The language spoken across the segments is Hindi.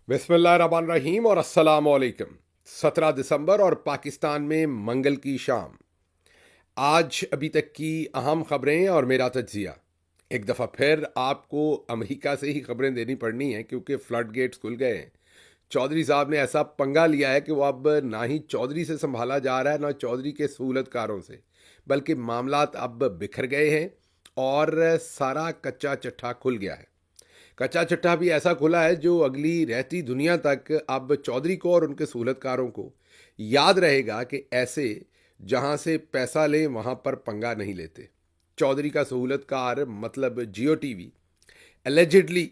बिस्मिल्लाहिर्रहमानिर्रहीम और अस्सलाम वालेकुम। 17 दिसंबर और पाकिस्तान में मंगल की शाम। आज अभी तक की अहम खबरें और मेरा तज्जिया। एक दफ़ा फिर आपको अमेरिका से ही खबरें देनी पड़नी हैं क्योंकि फ्लड गेट्स खुल गए हैं। चौधरी साहब ने ऐसा पंगा लिया है कि वो अब ना ही चौधरी से संभाला जा रहा है ना चौधरी के सहूलतकारों से, बल्कि मामलात अब बिखर गए हैं और सारा कच्चा चट्टा खुल गया है। कच्चा चिट्ठा भी ऐसा खुला है जो अगली रहती दुनिया तक अब चौधरी को और उनके सहूलतकारों को याद रहेगा कि ऐसे जहां से पैसा लें वहां पर पंगा नहीं लेते। चौधरी का सहूलतकार मतलब जियो टीवी एलिजिडली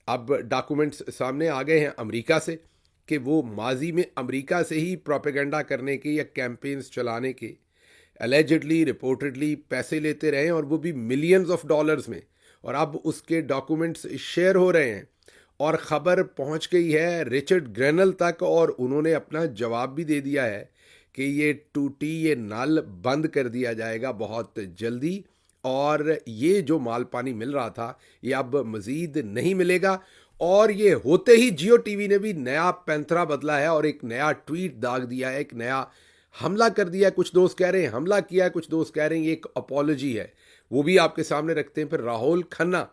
अब डॉक्यूमेंट्स सामने आ गए हैं अमेरिका से कि वो माजी में अमेरिका से ही प्रोपेगेंडा करने के या कैंपेन्स चलाने के एलिजिडली रिपोर्टेडली पैसे लेते रहे और वो भी मिलियंस ऑफ डॉलर्स में। और अब उसके डॉक्यूमेंट्स शेयर हो रहे हैं और ख़बर पहुंच गई है रिचर्ड ग्रेनल तक और उन्होंने अपना जवाब भी दे दिया है कि ये टूटी ये नल बंद कर दिया जाएगा बहुत जल्दी और ये जो माल पानी मिल रहा था ये अब मज़ीद नहीं मिलेगा। और ये होते ही जियो टीवी ने भी नया पैंतरा बदला है और एक नया ट्वीट दाग दिया है, एक नया हमला कर दिया है। कुछ दोस्त कह रहे हैं हमला किया है, कुछ दोस्त कह रहे हैं ये एक अपॉलॉजी है। वो भी आपके सामने रखते हैं। फिर राहुल खन्ना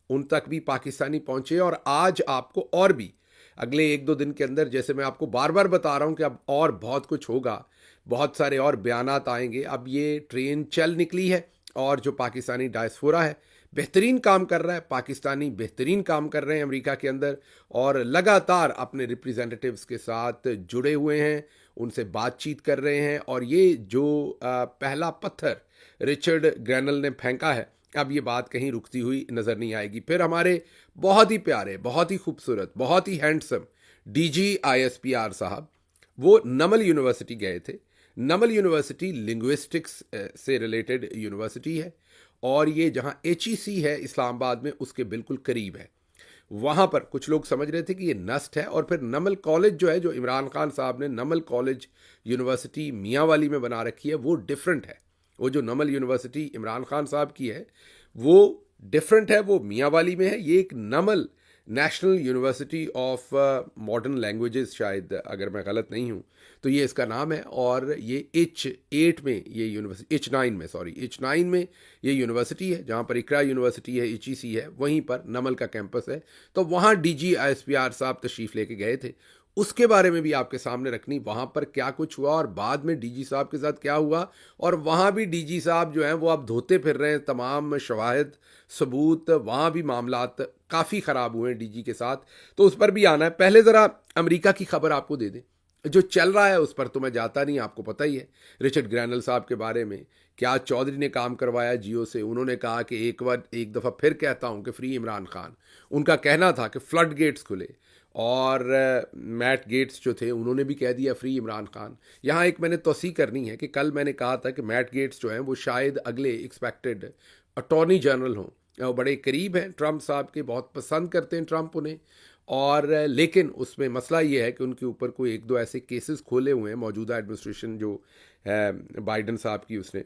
उन तक भी पाकिस्तानी पहुंचे और आज आपको और भी अगले एक दो दिन के अंदर, जैसे मैं आपको बार बार बता रहा हूं कि अब और बहुत कुछ होगा, बहुत सारे और बयानात आएंगे। अब ये ट्रेन चल निकली है और जो पाकिस्तानी डायस्पोरा है बेहतरीन काम कर रहा है, पाकिस्तानी बेहतरीन काम कर रहे हैं अमेरिका के अंदर और लगातार अपने रिप्रेजेंटेटिव्स के साथ जुड़े हुए हैं, उनसे बातचीत कर रहे हैं। और ये जो पहला पत्थर रिचर्ड ग्रेनल ने फेंका है, अब ये बात कहीं रुकती हुई नज़र नहीं आएगी। फिर हमारे बहुत ही प्यारे, बहुत ही खूबसूरत, बहुत ही हैंडसम डीजी आईएसपीआर साहब वो नमल यूनिवर्सिटी गए थे। नमल यूनिवर्सिटी लिंग्विस्टिक्स से रिलेटेड यूनिवर्सिटी है और ये जहाँ एचईसी है इस्लामाबाद में उसके बिल्कुल करीब है। वहाँ पर कुछ लोग समझ रहे थे कि ये नस्ट है। और फिर नमल कॉलेज जो है, जो इमरान खान साहब ने नमल कॉलेज यूनिवर्सिटी मियांवाली में बना रखी है, वो डिफरेंट है। वो जो नमल यूनिवर्सिटी इमरान खान साहब की है वो डिफरेंट है, वो मियांवाली में है। ये एक NUML national university of modern languages, शायद अगर मैं गलत नहीं हूँ तो ये इसका नाम है। और ये H8 में ये यूनिवर्सिटी, H9 में, सॉरी H9 में ये यूनिवर्सिटी है जहाँ पर इकरा यूनिवर्सिटी है, एचईसी है, वहीं पर नमल का कैंपस है। तो वहाँ डीजी आईएसपीआर साहब तशरीफ़ लेके गए थे। उसके बारे में भी आपके सामने रखनी, वहाँ पर क्या कुछ हुआ और बाद में डीजी साहब के साथ क्या हुआ। और वहाँ भी डीजी साहब जो हैं वो अब धोते फिर रहे हैं तमाम शवाहिद सबूत। वहाँ भी मामलात काफ़ी ख़राब हुए हैं डीजी के साथ, तो उस पर भी आना है। पहले ज़रा अमेरिका की खबर आपको दे दें। जो चल रहा है उस पर तो मैं जाता नहीं, आपको पता ही है रिचर्ड ग्रैनल साहब के बारे में क्या चौधरी ने काम करवाया जियो से। उन्होंने कहा कि एक दफ़ा फिर कहता हूँ कि फ्री इमरान खान। उनका कहना था कि फ्लड गेट्स खुले और मैट गेट्स जो थे उन्होंने भी कह दिया फ्री इमरान खान। यहाँ एक मैंने तौसीह करनी है कि कल मैंने कहा था कि मैट गेट्स जो हैं वो शायद अगले एक्सपेक्टेड अटॉर्नी जनरल हों। वो बड़े करीब हैं ट्रंप साहब के, बहुत पसंद करते हैं ट्रंप उन्हें। और लेकिन उसमें मसला ये है कि उनके ऊपर कोई एक दो ऐसे केसेस खोले हुए हैं मौजूदा एडमिनिस्ट्रेशन जो है बाइडन साहब की, उसने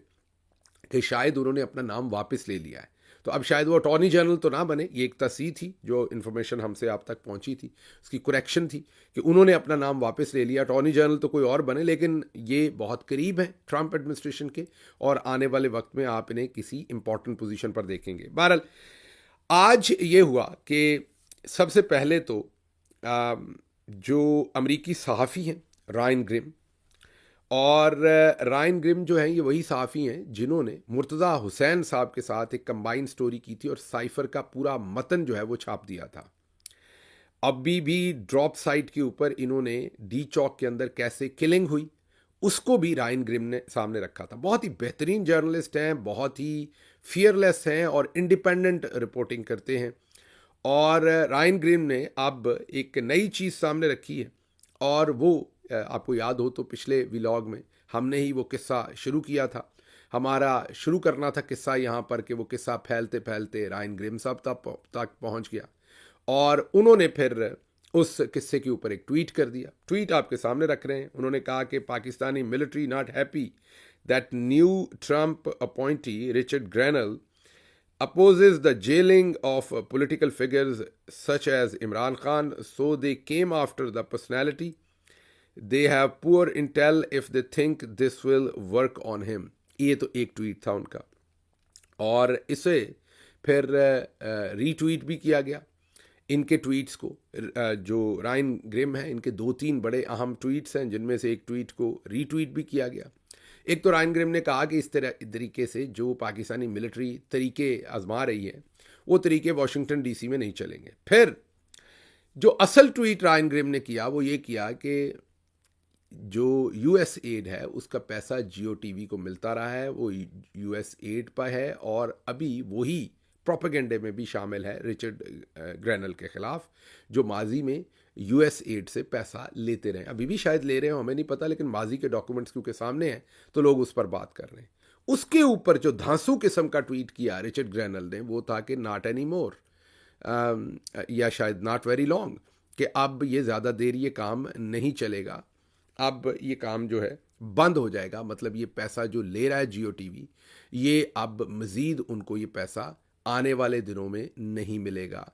कि शायद उन्होंने अपना नाम वापस ले लिया है। तो अब शायद वो अटॉर्नी जनरल तो ना बने। ये एक तस्दीक थी जो इन्फॉर्मेशन हमसे आप तक पहुंची थी, उसकी करेक्शन थी कि उन्होंने अपना नाम वापस ले लिया। अटॉर्नी जनरल तो कोई और बने, लेकिन ये बहुत करीब है ट्रंप एडमिनिस्ट्रेशन के और आने वाले वक्त में आप इन्हें किसी इंपॉर्टेंट पोजीशन पर देखेंगे। बहरहाल आज ये हुआ कि सबसे पहले तो जो अमरीकी सहाफ़ी हैं रायन ग्रिम, और रायन ग्रिम जो हैं ये वही सहाफ़ी हैं जिन्होंने मुर्तज़ा हुसैन साहब के साथ एक कंबाइन स्टोरी की थी और साइफ़र का पूरा मतन जो है वो छाप दिया था। अभी भी ड्रॉप साइट के ऊपर इन्होंने डी चौक के अंदर कैसे किलिंग हुई उसको भी रायन ग्रिम ने सामने रखा था। बहुत ही बेहतरीन जर्नलिस्ट हैं, बहुत ही फियरलेस हैं और इंडिपेंडेंट रिपोर्टिंग करते हैं। और रायन ग्रिम ने अब एक नई चीज़ सामने रखी है और वो आपको याद हो तो पिछले व्लॉग में हमने ही वो किस्सा शुरू किया था। हमारा शुरू करना था किस्सा यहाँ पर कि वो किस्सा फैलते फैलते रायन ग्रिम साहब तक पहुँच गया और उन्होंने फिर उस किस्से के ऊपर एक ट्वीट कर दिया। ट्वीट आपके सामने रख रहे हैं। उन्होंने कहा कि Pakistani military not happy that new Trump appointee Richard granal opposes the jailing of political figures such as Imran Khan, so they came after the personality. They have poor intel if they think this will work on him. ये तो एक ट्वीट था उनका, और इसे फिर रीट्वीट भी किया गया। इनके ट्वीट्स को जो रायन ग्रिम है, इनके 2-3 बड़े अहम ट्वीट्स हैं, जिनमें से एक ट्वीट को रीट्वीट भी किया गया। एक तो रायन ग्रिम ने कहा कि इस तरीके से जो पाकिस्तानी मिलिट्री तरीके आजमा रही है, वो तरीके वाशिंगटन डीसी में नहीं चलेंगे। फिर जो असल ट्वीट रायन ग्रिम ने किया वो ये किया कि जो यूएस एड है उसका पैसा जियो टीवी को मिलता रहा है, वो यूएस एड पर है, और अभी वही प्रोपेगेंडे में भी शामिल है रिचर्ड ग्रैनल के खिलाफ, जो माजी में यूएस एड से पैसा लेते रहे। अभी भी शायद ले रहे हो, हमें नहीं पता, लेकिन माजी के डॉक्यूमेंट्स क्योंकि सामने हैं तो लोग उस पर बात कर रहे हैं। उसके ऊपर जो धांसू किस्म का ट्वीट किया रिचर्ड ग्रैनल ने, वो था कि नॉट एनी मोर, या शायद नॉट वेरी लॉन्ग, कि अब ये ज़्यादा देर ये काम नहीं चलेगा, अब ये काम जो है बंद हो जाएगा। मतलब ये पैसा जो ले रहा है जियो टीवी, ये अब मज़ीद उनको ये पैसा आने वाले दिनों में नहीं मिलेगा।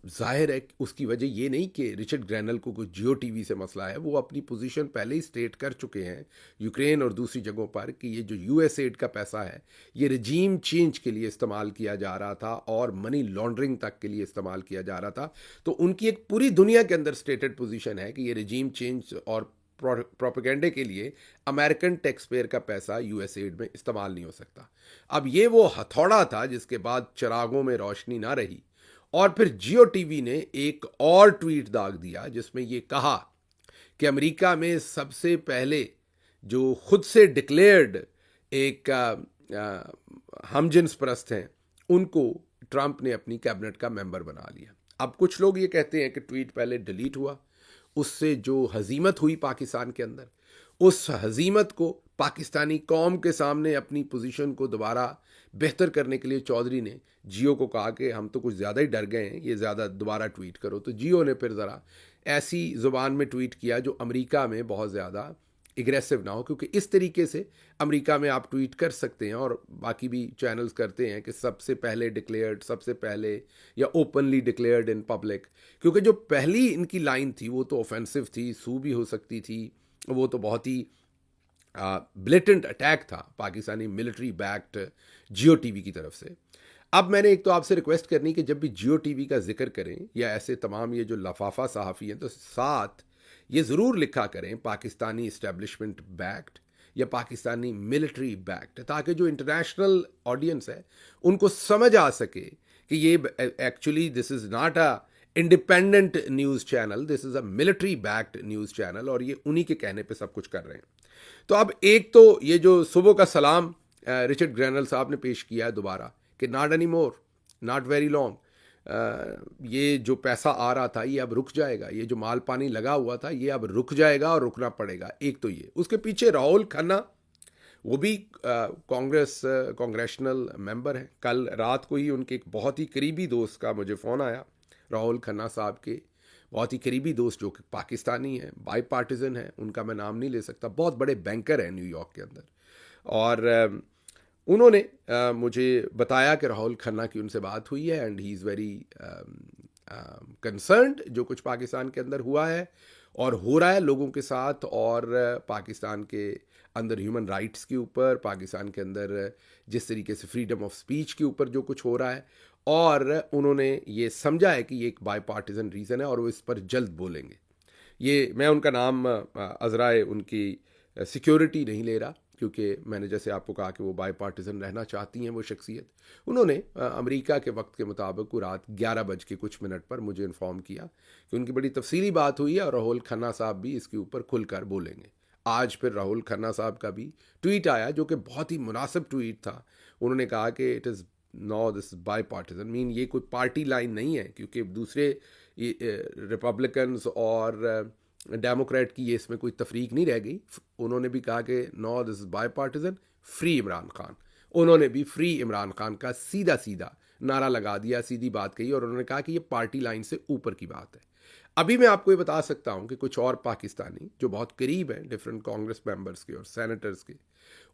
जाहिर है उसकी वजह ये नहीं कि रिचर्ड ग्रैनल को कोई जियो टीवी से मसला है, वो अपनी पोजीशन पहले ही स्टेट कर चुके हैं यूक्रेन और दूसरी जगहों पर कि ये जो यूएस एड का पैसा है ये रजीम चेंज के लिए इस्तेमाल किया जा रहा था और मनी लॉन्ड्रिंग तक के लिए इस्तेमाल किया जा रहा था। तो उनकी एक पूरी दुनिया के अंदर स्टेटेड पोजीशन है कि ये रजीम चेंज और प्रोपेगेंडे के लिए अमेरिकन टैक्स पेयर का पैसा यूएस एड में इस्तेमाल नहीं हो सकता। अब ये वो हथौड़ा था जिसके बाद चिरागों में रोशनी ना रही, और फिर जियो टीवी ने एक और ट्वीट दाग दिया जिसमें ये कहा कि अमेरिका में सबसे पहले जो खुद से डिक्लेयर्ड एक हमजिन्स परस्त हैं, उनको ट्रंप ने अपनी कैबिनेट का मेंबर बना लिया। अब कुछ लोग ये कहते हैं कि ट्वीट पहले डिलीट हुआ, उससे जो हजीमत हुई पाकिस्तान के अंदर, उस हजीमत को पाकिस्तानी कौम के सामने अपनी पोजीशन को दोबारा बेहतर करने के लिए चौधरी ने जियो को कहा कि हम तो कुछ ज़्यादा ही डर गए हैं, ये ज़्यादा दोबारा ट्वीट करो। तो जियो ने फिर ज़रा ऐसी ज़ुबान में ट्वीट किया जो अमेरिका में बहुत ज़्यादा एग्रेसिव ना हो, क्योंकि इस तरीके से अमेरिका में आप ट्वीट कर सकते हैं, और बाकी भी चैनल्स करते हैं कि सबसे पहले डिक्लेयर्ड, सबसे पहले, या ओपनली डिक्लेयर्ड इन पब्लिक, क्योंकि जो पहली इनकी लाइन थी वो तो ऑफेंसिव थी, सू भी हो सकती थी, वो तो बहुत ही ब्लेटेंट अटैक था पाकिस्तानी मिलिट्री बैक्ड जियो टीवी की तरफ से। अब मैंने एक तो आपसे रिक्वेस्ट करनी कि जब भी जियो टीवी का जिक्र करें या ऐसे तमाम ये जो लफाफा सहाफ़ी हैं, तो साथ ये ज़रूर लिखा करें पाकिस्तानी इस्टेब्लिशमेंट बैक्ड या पाकिस्तानी मिलिट्री बैक्ड, ताकि जो इंटरनेशनल ऑडियंस है उनको समझ आ सके कि ये actually this is not a independent news channel, this is a military backed news channel, और ये उन्हीं के कहने पे सब कुछ कर रहे हैं। तो अब एक तो ये जो सुबह का सलाम रिचर्ड ग्रैनल साहब ने पेश किया है दोबारा कि not any more, not very long, ये जो पैसा आ रहा था ये अब रुक जाएगा, ये जो माल पानी लगा हुआ था ये अब रुक जाएगा और रुकना पड़ेगा। एक तो ये, उसके पीछे राहुल खन्ना, वो भी कांग्रेशनल मेंबर हैं। कल रात को ही उनके एक बहुत ही करीबी दोस्त का मुझे फ़ोन आया, राहुल खन्ना साहब के बहुत ही करीबी दोस्त जो कि पाकिस्तानी हैं, बाई पार्टिजन हैं, उनका मैं नाम नहीं ले सकता, बहुत बड़े बैंकर हैं न्यूयॉर्क के अंदर, और उन्होंने मुझे बताया कि राहुल खन्ना की उनसे बात हुई है and he is very concerned जो कुछ पाकिस्तान के अंदर हुआ है और हो रहा है लोगों के साथ, और पाकिस्तान के अंदर ह्यूमन राइट्स के ऊपर, पाकिस्तान के अंदर जिस तरीके से फ्रीडम ऑफ स्पीच के ऊपर जो कुछ हो रहा है, और उन्होंने ये समझा है कि ये एक बाई पार्टिजन रीज़न है और वो इस पर जल्द बोलेंगे। ये मैं उनका नाम अजराए उनकी सिक्योरिटी नहीं ले रहा, क्योंकि मैंने जैसे आपको कहा कि वो बाई पार्टिजन रहना चाहती हैं वो शख्सियत। उन्होंने अमेरिका के वक्त के मुताबिक को रात 11:00 पर मुझे इन्फॉर्म किया कि उनकी बड़ी तफसीली बात हुई है और राहुल खन्ना साहब भी इसके ऊपर खुलकर बोलेंगे। आज फिर राहुल खन्ना साहब का भी ट्वीट आया जो कि बहुत ही मुनासिब ट्वीट था। उन्होंने कहा कि it is no this bipartisan, mean ये कोई पार्टी लाइन नहीं है, क्योंकि दूसरे रिपब्लिकन्स और डेमोक्रेट की ये इसमें कोई तफरीक नहीं रह गई। उन्होंने भी कहा कि no this is bipartisan, free Imran Khan. उन्होंने भी फ्री इमरान खान का सीधा सीधा नारा लगा दिया, सीधी बात कही, और उन्होंने कहा कि ये पार्टी लाइन से ऊपर की बात है। अभी मैं आपको ये बता सकता हूँ कि कुछ और पाकिस्तानी जो बहुत करीब हैं डिफरेंट कांग्रेस मेंबर्स के और सेनेटर्स के,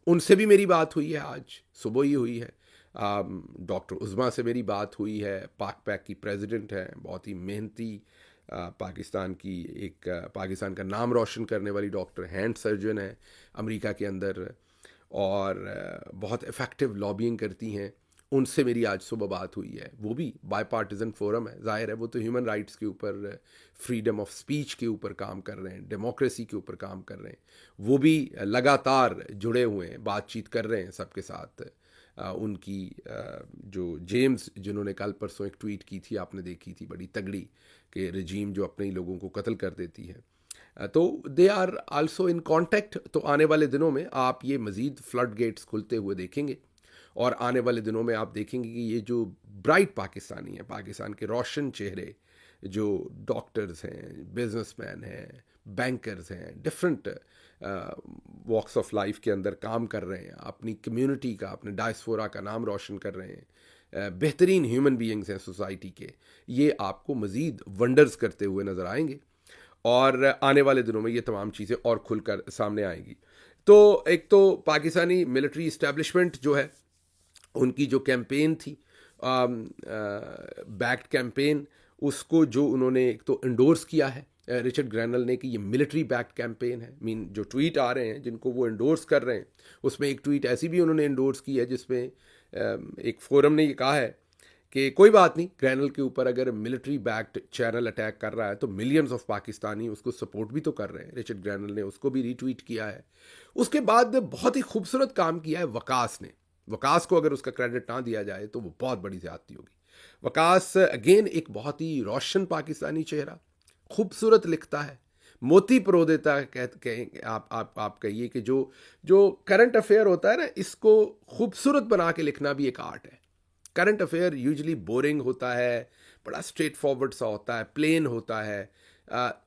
उनसे भी मेरी बात हुई है, आज सुबह ही हुई है। डॉक्टर उज़मा से मेरी बात हुई है, पाक पैक की प्रेसिडेंट हैं, बहुत ही मेहनती पाकिस्तान की एक पाकिस्तान का नाम रोशन करने वाली डॉक्टर, हैंड सर्जन है अमेरिका के अंदर, और बहुत इफ़ेक्टिव लॉबिंग करती हैं। उनसे मेरी आज सुबह बात हुई है। वो भी बाई पार्टिजन फोरम है, जाहिर है वो तो ह्यूमन राइट्स के ऊपर, फ्रीडम ऑफ स्पीच के ऊपर काम कर रहे हैं, डेमोक्रेसी के ऊपर काम कर रहे हैं। वो भी लगातार जुड़े हुए हैं, बातचीत कर रहे हैं सबके साथ। उनकी जो जेम्स, जिन्होंने कल परसों एक ट्वीट की थी, आपने देखी थी, बड़ी तगड़ी, कि रजीम जो अपने ही लोगों को कत्ल कर देती है, तो they are also in contact. तो आने वाले दिनों में आप ये मज़ीद फ्लड गेट्स खुलते हुए देखेंगे, और आने वाले दिनों में आप देखेंगे कि ये जो ब्राइट पाकिस्तानी हैं, पाकिस्तान के रोशन चेहरे, जो डॉक्टर्स हैं, बिजनेसमैन हैं, बैंकर्स हैं, डिफरेंट वॉक्स ऑफ लाइफ के अंदर काम कर रहे हैं, अपनी कम्युनिटी का, अपने डायस्पोरा का नाम रोशन कर रहे हैं, बेहतरीन ह्यूमन बीइंग्स हैं सोसाइटी के, ये आपको मज़ीद वंडर्स करते हुए नज़र आएंगे। और आने वाले दिनों में ये तमाम चीज़ें और खुलकर सामने आएंगी। तो एक तो पाकिस्तानी मिलिट्री इस्टेब्लिशमेंट जो है, उनकी जो कैंपेन थी, बैक्ड कैंपेन, उसको जो उन्होंने एक तो इंडोर्स किया है रिचर्ड ग्रैनल ने कि ये मिलिट्री बैक्ड कैंपेन है। मीन जो ट्वीट आ रहे हैं जिनको वो इंडोर्स कर रहे हैं, उसमें एक ट्वीट ऐसी भी उन्होंने इंडोर्स की है जिसमें एक फोरम ने ये कहा है कि कोई बात नहीं, ग्रैनल के ऊपर अगर मिलिट्री बैक्ड चैनल अटैक कर रहा है तो मिलियंस ऑफ पाकिस्तानी उसको सपोर्ट भी तो कर रहे हैं। रिचर्ड ग्रैनल ने उसको भी रीट्वीट किया है। उसके बाद बहुत ही खूबसूरत काम किया है वकास ने। वकास को अगर उसका क्रेडिट ना दिया जाए तो वो बहुत बड़ी ज़्यादती होगी। वकास अगेन एक बहुत ही रोशन पाकिस्तानी चेहरा, खूबसूरत लिखता है, मोती परो देता है। कहें आप कहिए कि जो जो करंट अफेयर होता है ना, इसको खूबसूरत बना के लिखना भी एक आर्ट है। करंट अफेयर यूजुअली बोरिंग होता है, बड़ा स्ट्रेट फॉरवर्ड सा होता है, प्लेन होता है,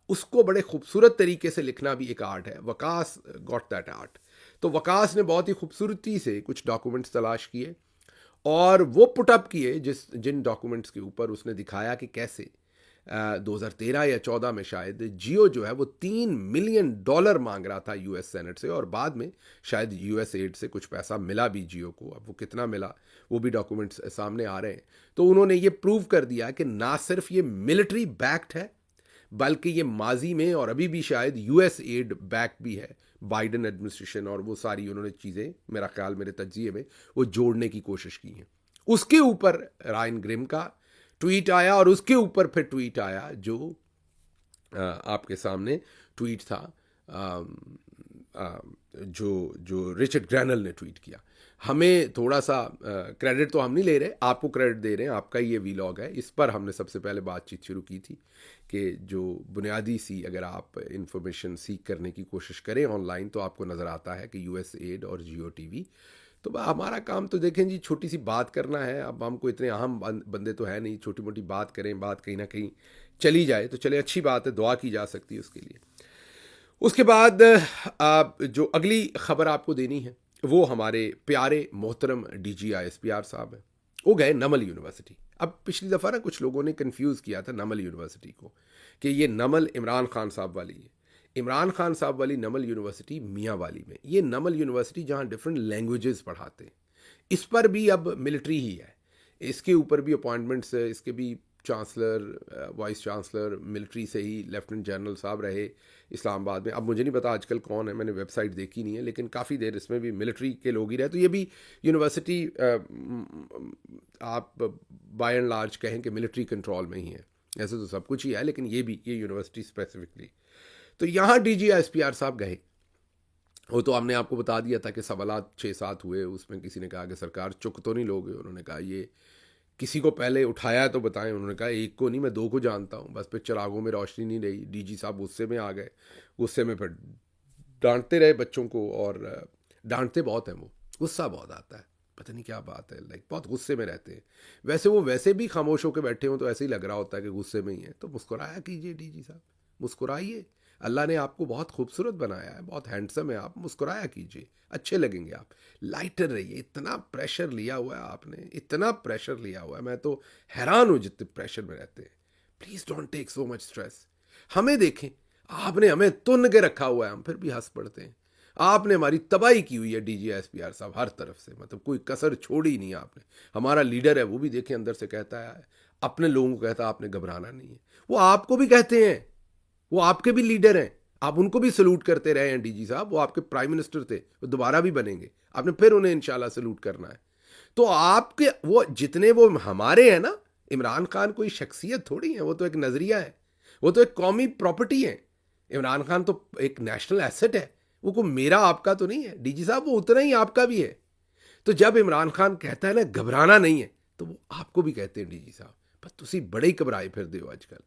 उसको बड़े खूबसूरत तरीके से लिखना भी एक आर्ट है। Waqas got that art. तो वकास ने बहुत ही खूबसूरती से कुछ डॉक्यूमेंट्स तलाश किए और वो पुटअप किए, जिन डॉक्यूमेंट्स के ऊपर उसने दिखाया कि कैसे 2013 या 14 में शायद जियो जो है वो $3 मिलियन मांग रहा था यूएस सेनेट से, और बाद में शायद यूएस एड से कुछ पैसा मिला भी जियो को। अब वो कितना मिला वो भी डॉक्यूमेंट्स सामने आ रहे हैं। तो उन्होंने ये प्रूव कर दिया कि ना सिर्फ ये मिलिट्री बैक्ड है, बल्कि ये माजी में और अभी भी शायद यूएस एड बैक भी है, बाइडन एडमिनिस्ट्रेशन, और वो सारी उन्होंने चीज़ें, मेरा ख्याल, मेरे तज्जिए में वो जोड़ने की कोशिश की हैं। उसके ऊपर रायन ग्रिम का ट्वीट आया, और उसके ऊपर फिर ट्वीट आया जो आपके सामने ट्वीट था, जो रिचर्ड ग्रैनल ने ट्वीट किया। हमें थोड़ा सा क्रेडिट तो हम नहीं ले रहे, आपको क्रेडिट दे रहे हैं, आपका ये वीलॉग है। इस पर हमने सबसे पहले बातचीत शुरू की थी कि जो बुनियादी सी अगर आप इंफॉर्मेशन सीख करने की कोशिश करें ऑनलाइन, तो आपको नज़र आता है कि यूएस एड और जियो टीवी। तो हमारा काम तो देखें जी, छोटी सी बात करना है। अब हमको इतने अहम बंदे तो है नहीं, छोटी मोटी बात करें, बात कहीं ना कहीं चली जाए तो चले, अच्छी बात है, दुआ की जा सकती है उसके लिए। उसके बाद जो अगली खबर आपको देनी है वो हमारे प्यारे मोहतरम DGISPR साहब हैं। वो गए नमल यूनिवर्सिटी। अब पिछली दफ़ा ना कुछ लोगों ने कंफ्यूज किया था नमल यूनिवर्सिटी को कि ये नमल इमरान खान साहब वाली है। इमरान खान साहब वाली नमल यूनिवर्सिटी मियाँ वाली में, ये नमल यूनिवर्सिटी जहाँ डिफरेंट लैंग्वेजेस पढ़ाते हैं। इस पर भी अब मिलिट्री ही है, इसके ऊपर भी अपॉइंटमेंट्स, इसके भी चांसलर, वाइस चांसलर मिलिट्री से ही लेफ्टिनेंट जनरल साहब रहे इस्लामाबाद में। अब मुझे नहीं पता आजकल कौन है, मैंने वेबसाइट देखी नहीं है, लेकिन काफ़ी देर इसमें भी मिलिट्री के लोग ही रहे। तो ये भी यूनिवर्सिटी आप बाय एंड लार्ज कहें कि मिलिट्री कंट्रोल में ही है। ऐसे तो सब कुछ ही है, लेकिन ये यूनिवर्सिटी स्पेसिफिकली। तो यहाँ DGISPR साहब गए। वो तो हमने आपको बता दिया था कि सवालात 6-7 हुए, उसमें किसी ने कहा कि सरकार चुक तो नहीं लोगे। उन्होंने कहा ये किसी को पहले उठाया तो बताएं। उन्होंने कहा एक को नहीं, मैं 2 को जानता हूँ, बस फिर चिरागों में रोशनी नहीं रही। DG साहब गुस्से में आ गए, गुस्से में फिर डांटते रहे बच्चों को, और डांटते बहुत हैं वो, गुस्सा बहुत आता है, पता नहीं क्या बात है, लाइक बहुत गुस्से में रहते हैं। वैसे वो वैसे भी खामोश होकर बैठे हों तो ऐसे ही लग रहा होता है कि गुस्से में ही है। तो मुस्कुराया कीजिए DG साहब, मुस्कुराइए। अल्लाह ने आपको बहुत खूबसूरत बनाया है, बहुत हैंडसम है आप, मुस्कुराया कीजिए, अच्छे लगेंगे आप। लाइटर रहिए। इतना प्रेशर लिया हुआ है आपने, इतना प्रेशर लिया हुआ है, मैं तो हैरान हूँ जितने प्रेशर में रहते हैं। Please don't take so much stress. हमें देखें, आपने हमें तुन के रखा हुआ है, हम फिर भी हंस पड़ते हैं। आपने हमारी तबाही की हुई है DGSPR साहब हर तरफ से, मतलब कोई कसर छोड़ी नहीं आपने। हमारा लीडर है वो भी देखिए अंदर से कहता है, अपने लोगों को कहता है आपने घबराना नहीं है। वो आपको भी कहते हैं, वो आपके भी लीडर हैं, आप उनको भी सल्यूट करते रहे हैं DG साहब। वो आपके प्राइम मिनिस्टर थे, वो दोबारा भी बनेंगे, आपने फिर उन्हें इंशाल्लाह सल्यूट करना है। तो आपके वो जितने वो हमारे हैं ना, इमरान खान कोई शख्सियत थोड़ी है, वो तो एक नजरिया है, वो तो एक कौमी प्रॉपर्टी है। इमरान खान तो एक नेशनल एसेट है, वो को मेरा आपका तो नहीं है DG साहब, वो उतना ही आपका भी है। तो जब इमरान खान कहता है ना घबराना नहीं है, तो वो आपको भी कहते हैं DG साहब पर तुसी बड़े ही घबराए फिरते हो आजकल,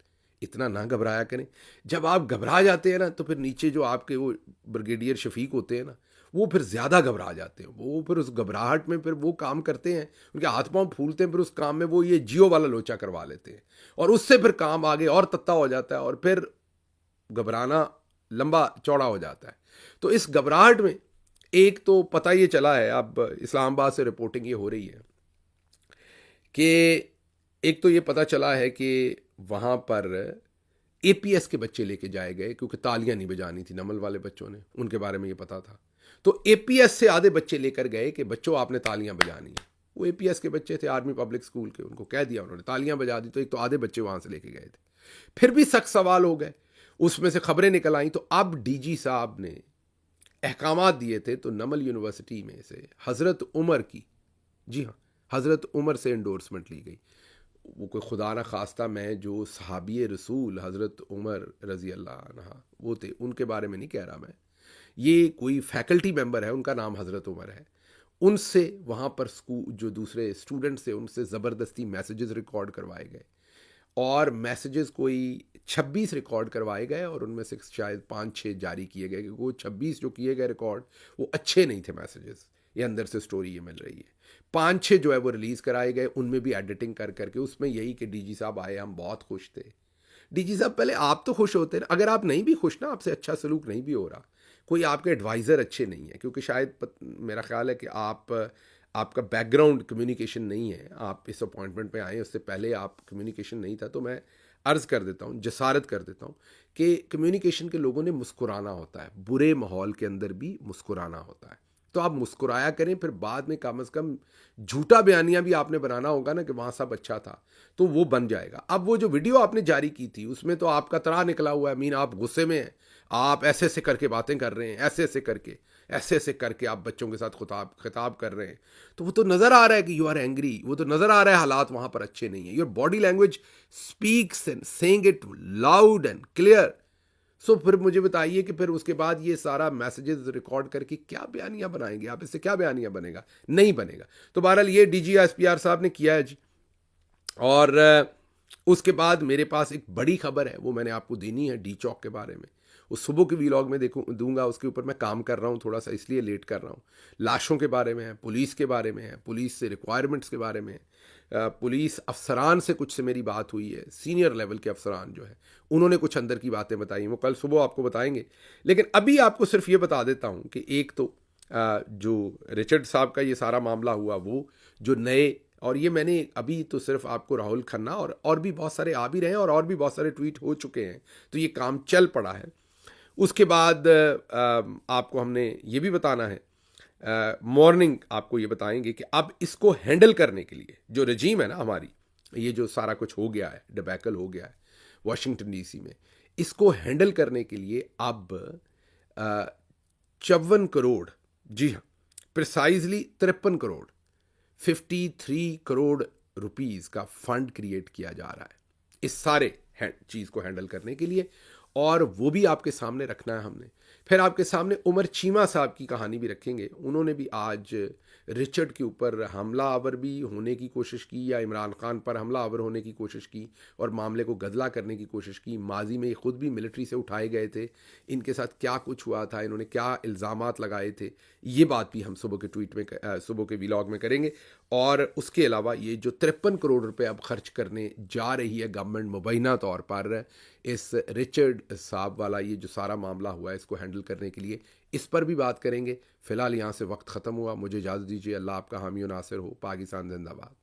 इतना ना घबराया करें। जब आप घबरा जाते हैं ना तो फिर नीचे जो आपके वो ब्रिगेडियर शफीक होते हैं ना, वो फिर ज़्यादा घबरा जाते हैं। वो फिर उस घबराहट में फिर वो काम करते हैं, उनके हाथ पांव फूलते हैं, फिर उस काम में वो ये जियो वाला लोचा करवा लेते हैं, और उससे फिर काम आगे और तत्ता हो जाता है, और फिर घबराना लंबा चौड़ा हो जाता है। तो इस घबराहट में एक तो पता ये चला है, अब इस्लामाबाद से रिपोर्टिंग ये हो रही है कि एक तो ये पता चला है कि वहाँ पर APS के बच्चे लेके जाए गए, क्योंकि तालियां नहीं बजानी थी नमल वाले बच्चों ने, उनके बारे में ये पता था। तो APS से आधे बच्चे लेकर गए कि बच्चों आपने तालियां बजानी है। वो APS के बच्चे थे आर्मी पब्लिक स्कूल के, उनको कह दिया उन्होंने, तालियां बजा दी। तो एक तो आधे बच्चे वहाँ से लेके गए थे, फिर भी सख्त सवाल हो गए, उसमें से खबरें निकल आई। तो अब DG साहब ने अहकामात दिए थे, तो नमल यूनिवर्सिटी में से हज़रत उमर की, जी हाँ, हज़रत उमर से इंडोर्समेंट ली गई। वो कोई खुदा ना खास्ता, मैं जो सहाबी रसूल हज़रत उमर रज़ी अल्लाह अन्हा वो थे, उनके बारे में नहीं कह रहा मैं, ये कोई फैकल्टी मेंबर है, उनका नाम हज़रत उमर है। उनसे वहाँ पर स्कूल जो दूसरे स्टूडेंट्स थे, उनसे ज़बरदस्ती मैसेजेस रिकॉर्ड करवाए गए, और मैसेजेस कोई 26 रिकॉर्ड करवाए गए, और उनमें से शायद 5-6 जारी किए गए, क्योंकि वो 26 जो किए गए रिकॉर्ड वो अच्छे नहीं थे मैसेजेस, ये अंदर से स्टोरी ये मिल रही है। 5-6 जो है वो रिलीज़ कराए गए, उनमें भी एडिटिंग कर करके, उसमें यही कि DG साहब आए, हम बहुत खुश थे। DG साहब पहले आप तो खुश होते ना, अगर आप नहीं भी खुश ना, आपसे अच्छा सलूक नहीं भी हो रहा, कोई आपके एडवाइज़र अच्छे नहीं है, क्योंकि शायद मेरा ख्याल है कि आपका बैकग्राउंड कम्युनिकेशन नहीं है, आप इस अपॉइंटमेंट पे आए उससे पहले आप कम्युनिकेशन नहीं था। तो मैं अर्ज़ कर देता हूँ, जसारत कर देता हूँ कि कम्युनिकेशन के लोगों ने मुस्कुराना होता है, बुरे माहौल के अंदर भी मुस्कुराना होता है। तो आप मुस्कुराया करें, फिर बाद में कम से कम झूठा बयानिया भी आपने बनाना होगा ना कि वहाँ सब अच्छा था, तो वो बन जाएगा। अब वो जो वीडियो आपने जारी की थी उसमें तो आपका तरा निकला हुआ है, मीन आप गुस्से में हैं, आप ऐसे ऐसे करके बातें कर रहे हैं, ऐसे ऐसे करके आप बच्चों के साथ खिताब कर रहे हैं। तो वो तो नज़र आ रहा है कि यू आर एंग्री, वो तो नज़र आ रहा है हालात वहाँ पर अच्छे नहीं है। Your body language speaks and saying it loud and clear. So फिर मुझे बताइए कि फिर उसके बाद ये सारा मैसेजेस रिकॉर्ड करके क्या बयानियां बनाएंगे आप, इससे क्या बयानियां बनेगा, नहीं बनेगा। तो बहरहाल ये DGSPR साहब ने किया है जी। और उसके बाद मेरे पास एक बड़ी खबर है, वो मैंने आपको देनी है D चौक के बारे में। उस सुबह के व्लॉग में दूंगा, उसके ऊपर मैं काम कर रहा हूँ, थोड़ा सा इसलिए लेट कर रहा हूँ। लाशों के बारे में है, पुलिस के बारे में है, पुलिस से रिक्वायरमेंट्स के बारे में है, पुलिस अफसरान से कुछ से मेरी बात हुई है, सीनियर लेवल के अफसरान जो है उन्होंने कुछ अंदर की बातें बताई, वो कल सुबह आपको बताएंगे। लेकिन अभी आपको सिर्फ ये बता देता हूँ कि एक तो जो रिचर्ड साहब का ये सारा मामला हुआ, वो जो नए, और ये मैंने अभी तो सिर्फ आपको राहुल खन्ना और भी बहुत सारे आ भी रहे हैं, और भी बहुत सारे ट्वीट हो चुके हैं, तो ये काम चल पड़ा है। उसके बाद आपको हमने ये भी बताना है, मॉर्निंग आपको ये बताएंगे कि अब इसको हैंडल करने के लिए जो रजीम है ना हमारी, ये जो सारा कुछ हो गया है, डिबैकल हो गया है वाशिंगटन DC में, इसको हैंडल करने के लिए अब 54 करोड़, जी हाँ प्रिसाइजली 53 करोड़, 53 करोड़ रुपीस का फंड क्रिएट किया जा रहा है इस सारे चीज़ को हैंडल करने के लिए। और वो भी आपके सामने रखना है हमने। फिर आपके सामने उमर चीमा साहब की कहानी भी रखेंगे। उन्होंने भी आज रिचर्ड के ऊपर हमला आवर भी होने की कोशिश की, या इमरान खान पर हमला आवर होने की कोशिश की, और मामले को गदला करने की कोशिश की। माजी में ख़ुद भी मिलिट्री से उठाए गए थे, इनके साथ क्या कुछ हुआ था, इन्होंने क्या इल्ज़ामात लगाए थे, ये बात भी हम सुबह के ट्वीट में सुबह के व्लॉग में करेंगे। और उसके अलावा ये जो 53 करोड़ रुपए अब खर्च करने जा रही है गवर्नमेंट मुबैना तौर पर इस रिचर्ड साहब वाला ये जो सारा मामला हुआ है इसको हैंडल करने के लिए, इस पर भी बात करेंगे। फ़िलहाल यहाँ से वक्त ख़त्म हुआ, मुझे इजाज़त दीजिए। अल्लाह आपका हामी और नासिर हो। पाकिस्तान जिंदाबाद।